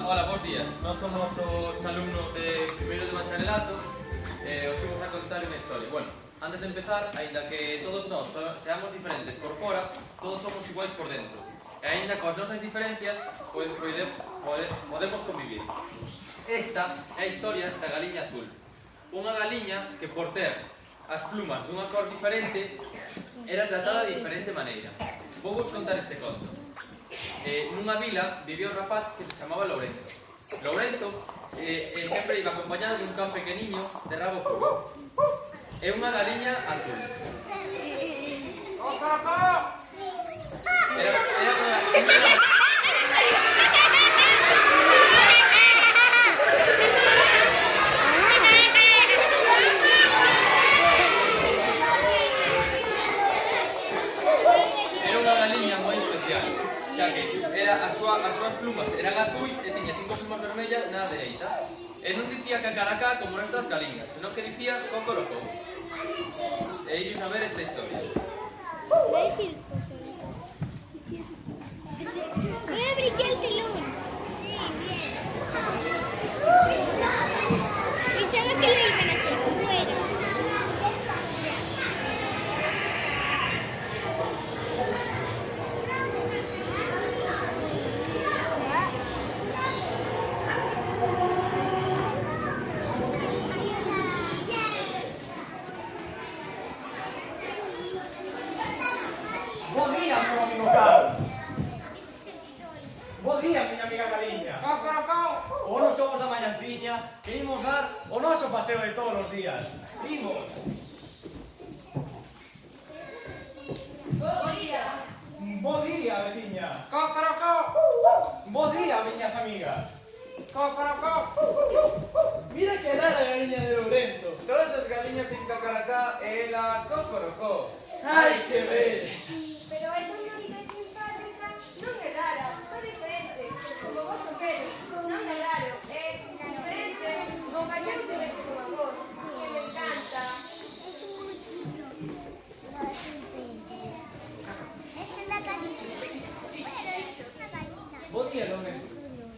Hola, bons días. Nós somos os alumnos de primeiro de bacharelato e os imos a contar unha historia. Bueno, antes de empezar, aínda que todos nós seamos diferentes por fora, todos somos iguais por dentro. E aínda coas nosas diferencias, podemos convivir. Esta é a historia da galiña azul. Unha galiña que por ter as plumas dunha cor diferente era tratada de diferente maneira. Vou vos contar este conto. Nunha vila vivía un rapaz que se chamaba Lourento. Lourento sempre iba acompañado dun can pequeniño de rabo fugo. É unha galiña azul. Era unha galiña moi especial, xa que as súas plumas eran azuis e tiña 5 plumas vermellas na dereita. E non dicía cacaracá como estas galiñas, senón que dicía cocorocó. E ides a ver esta historia. Voy a brillar el telón. Sí, bien. Pensaba que lo iban a hacer fuera. Bo día, meu amigo Carlos. Bo día, miña amiga Galiña. O non somos da mañanciña que imos dar o noso paseo de todos os días. Imos. Bo día. Bo día, veciña. Cocorocó. Bo día, miñas amigas. Cocorocó. Mira que rara a galiña de Lourento. Todas as galiñas din cacaracá e ela cocorocó. Ai, que ben. Pero é unha vida simpática, non é rara, é diferente, como vos o queres, non é raro, é diferente, o gallego te veste como a vos, que me encanta. Esa es la gallina. Bo día, Lourento.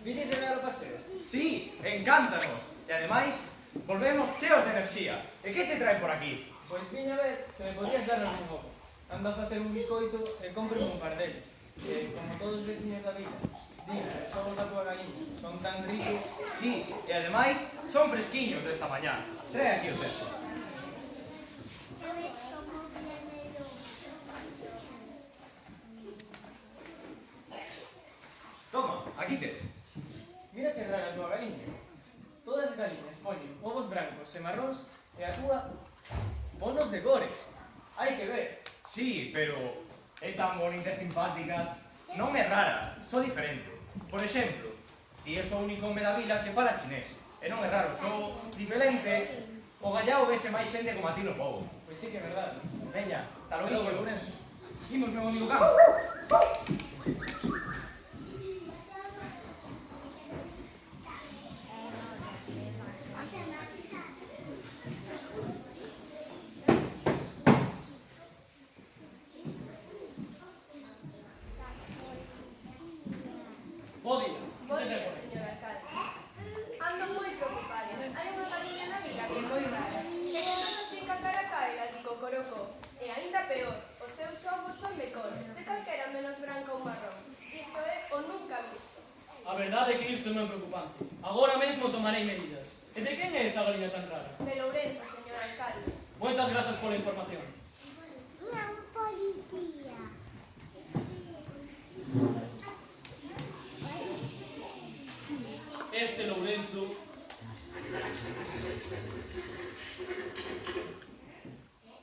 Vides de ver o paseo? Sí, encántanos. E ademais, volvemos cheos de enerxía. E que che trae por aquí? Pois viña a ver se me podías darnos un pouco. Ando a facer un biscoito e compro un par deles. E como todos os veciños da vila, din que son os da tua galiña, son tan ricos. Sí, e ademais, son fresquiños desta mañá. Trae aquí o cesto. Toma, aquí tes. Mira que rara a tua galiña. Todas as galiñas poñen ovos brancos e marróns e a tua bonos de cores. Hai que ver. Sí, pero é tan bonita e simpática. Non é rara, só diferente. Por exemplo, ti és o único home da vila que fala chinés. E non é raro, só diferente. O gallao vese máis xente como a ti no pobo. Pois sí que é verdade. Veña, hasta Logo, logo, Lourenço. Imos, meu amigo Cam. Bo día. Bo día, señor alcalde. Ando moi preocupada. Hai unha galiña na vila que é moi rara. Que non sin cacaracá e la di cocorocó. E aínda peor, os seus ovos son de cores, de calquera menos branca ou marrón. Isto é o nunca visto. A verdade é que isto non é preocupante. Agora mesmo tomarei medidas. E de quen é esa galiña tan rara? De Lourento, señor alcalde. Moitas grazas pola información. Una policía. Este Lourenzo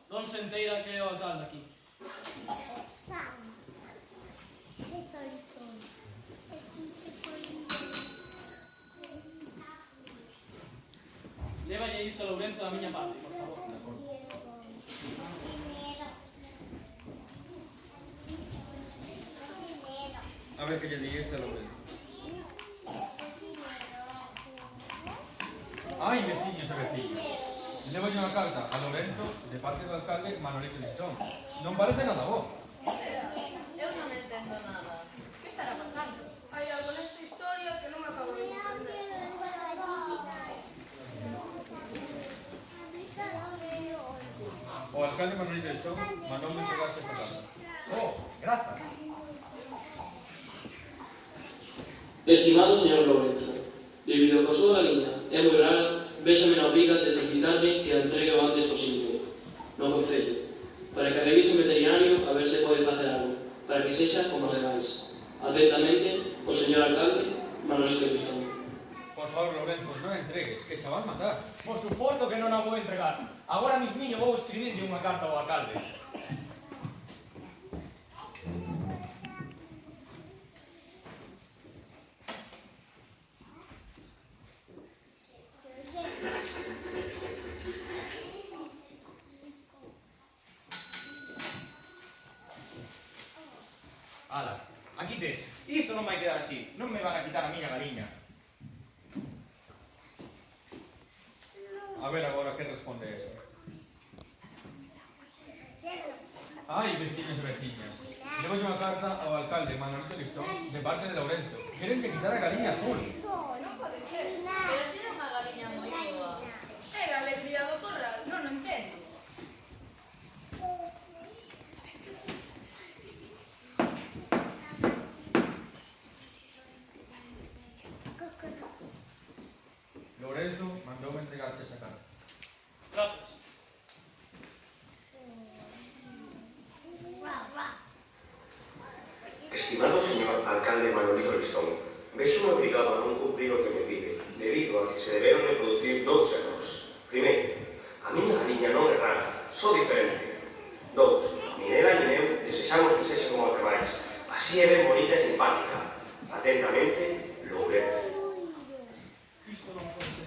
non se enteira que é o alcalde aquí. Sam. ¿Qué son? Lévalle isto a Lourenzo da miña parte, por favor. A ver que lle diga este Lourento. Ai, veciños e veciños. Levo unha carta a Lourento de parte do alcalde Manolito Listón. Non parece nada bo. Eu non entendo nada. Que estará pasando? Hai algo nesta historia que non me acabo de alcalde Manolito Listón mandoume entregarte esta carta. Oh, grazas. Estimado señor Lorenzo, debido a que a súa galiña é moi rara, véxame na obriga de solicitarle que a entregue o antes posible no concello, para que revise o veterinario a ver se pode facer algo, para que sexa como os demais. Atentamente, o señor alcalde Manolito Listón. Por favor, Lorenzo, non entregues, que chaval matar. Por suposto que non a vou entregar. Agora mismiño vou escribirlle unha carta ao alcalde. Ala, aquí tes. Isto non vai quedar así. Non me van a quitar a miña galiña. A ver agora que responde eso. Ai, veciños e veciñas. Levo unha carta ao alcalde Manolito Listón de parte de Lorenzo. Querenche quitar a galiña azul. Non pode ser. Pero si era unha galiña moi boa. Era a alegría do corral, non o entendo. Lorenzo mandoume entregarte esa carta. Grazas. Estimado señor alcalde Manolito Listón, vexome obrigado a non cumprir o que me pide, debido a que se deberon de producir dous erros. Primeiro, a miña galiña non é rara, só diferente. Dous, nin ela nin eu desexamos que sexa como os demais. Así é ben bonita e simpática. Atentamente, Lourenço. Isto non pode ser.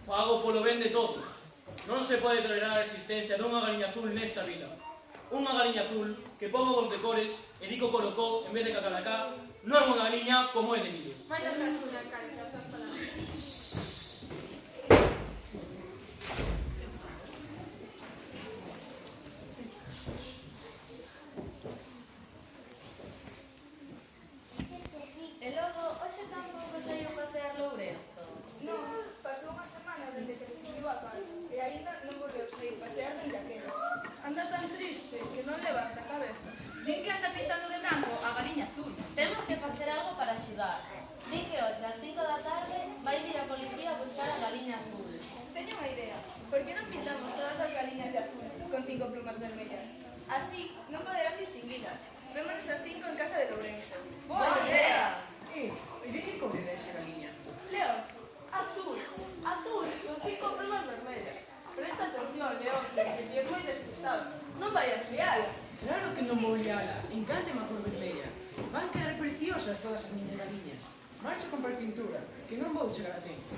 Fago polo ben de todos. Non se pode tolerar a existencia dunha galiña azul nesta vila. Unha galiña azul que pon ovos de cores e dico colocó en vez de cacaracá non é unha galiña como é debido. Moitas gracias, señor alcalde, as súas palabras. E logo, hoxe tampouco saiu pasear Lourenzo. Non, pasou unha semana dende que recibiu a carta e aínda non volveu sair pasear dende aquelas. Anda tan triste que non levanta a cabeza. Din que anda pintando de branco a galiña azul. Temos que facer algo para axudar. Din que hoxe ás 5 da tarde vai vir a policía a buscar a galiña azul. Teño unha idea. Por que non pintamos todas as galiñas de azul con 5 plumas vermellas? Así non poderán distinguilas. Vémonos as 5 en casa de Lourenzo. Boa idea! E de que cor era esa galiña? León, azul, azul, con 5 plumas vermellas. Presta atención, León, que ti é moi despistado. Non vayas liala. Claro que non vou liala. Encánteme a cor vermella. Van quedar preciosas todas as miñas galiñas. Marcha a comprar pintura, que non vou chegar a tempo.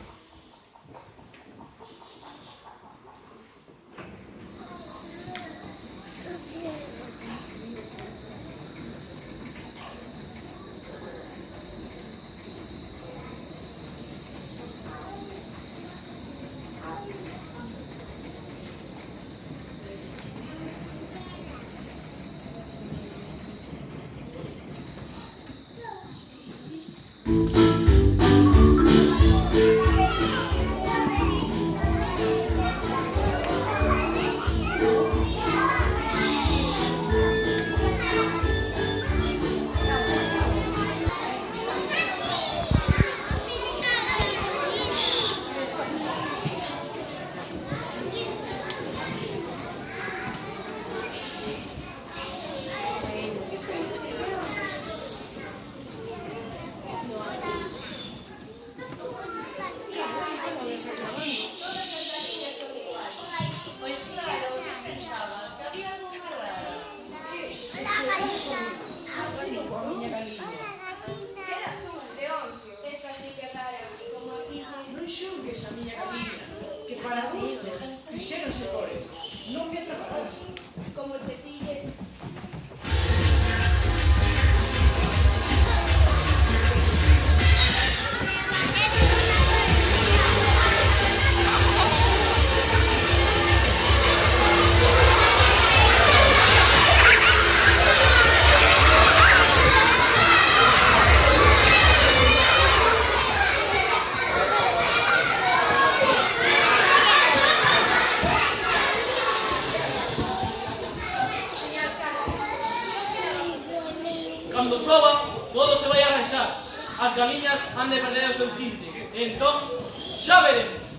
a miña galiña, que para gusto fixéronse cores, non me atraparás. Como se pille. Cando chova, todo se vai a arranxar. As galiñas han de perder o seu tinte. Entón, xa veremos.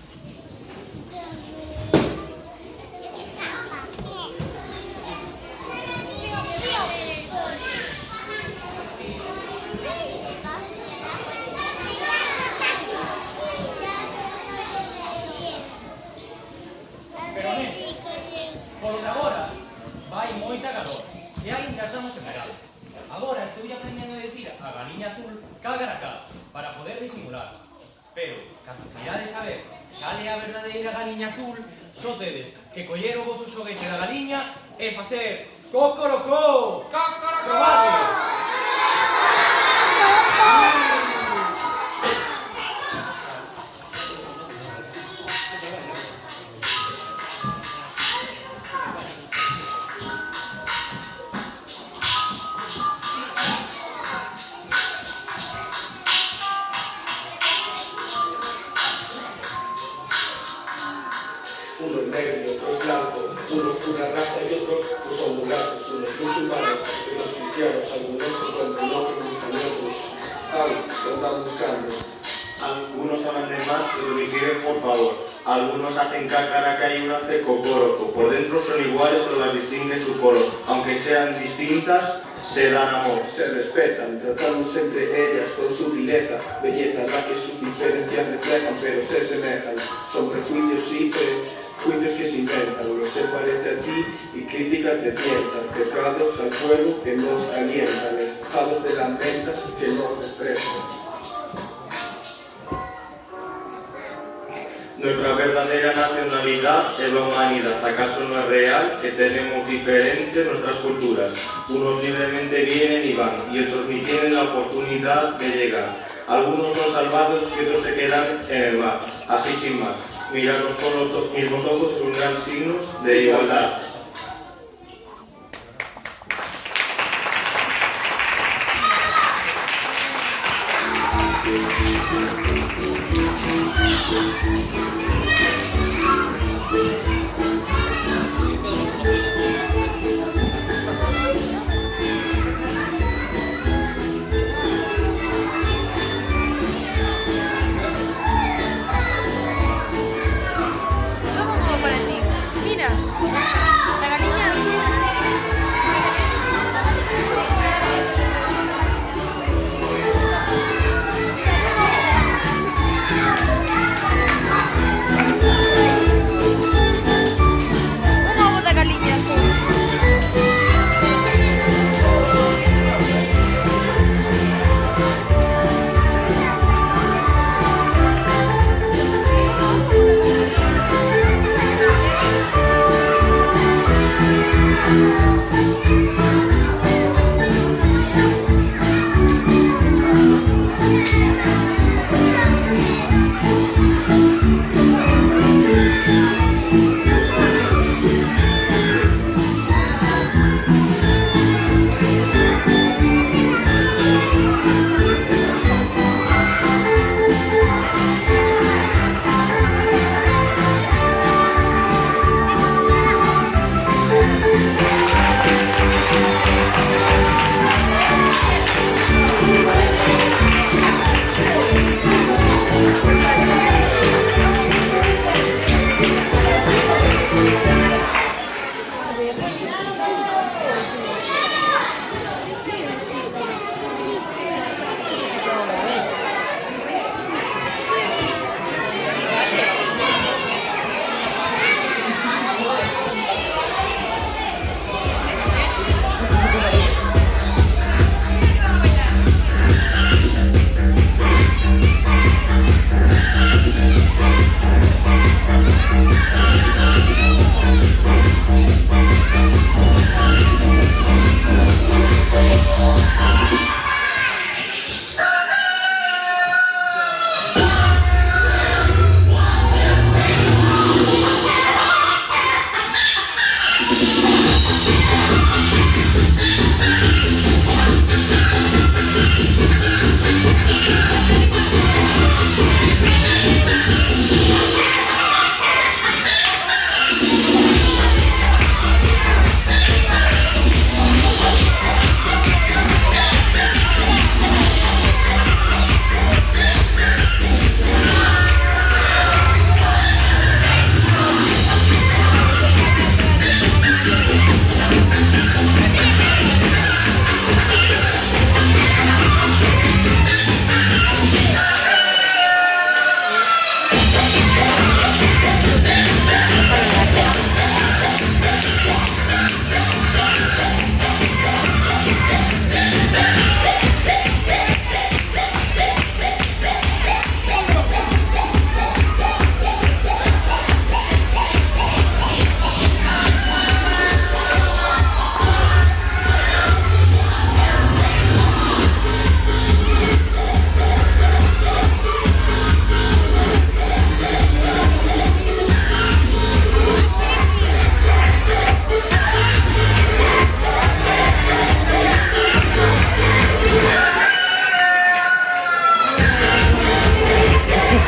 Pero ben, polo de agora, vai moita calor, e ainda estamos en verano. Agora estou aprendendo a decir a galiña azul calgaracá, para poder disimular. Pero, cando queirades saber cal é a verdadeira galiña azul, só tedes que coller o vosso xoguete da galiña e facer cocorocó! Probade! Uno es negro y otro es blanco, unos pura raza y otros pues son mulatos, unos musulmanes, otros cristianos, algunos encuentran lo que buscan y otros algo que andan buscando. Algunos hablan de más, pero difieren por favor. Algunos hacen cacaraca y uno hace cocoroco. Por dentro son iguales, pero las distingue su color. Aunque sean distintas, se dan amor. Se respetan, tratándose entre ellas con sutileza, belleza la que sus diferencias reflejan, pero se semejan. Son prejuicios y prejuicios que se inventan, uno se parece a ti y críticas te tientan, pecados al fuego que nos calientan, enojados de las ventas que nos refrescan. Nuestra verdadera nacionalidad es la humanidad. ¿Acaso no es real que tenemos diferentes nuestras culturas? Unos libremente vienen y van, y otros ni tienen la oportunidad de llegar. Algunos son salvados y otros se quedan en el mar. Así sin más, mirarnos con los mismos ojos es un gran signo de igualdad. Para ti. Mira, la galiña. Un ovo de galiña azul. Thank you.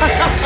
ha, ha.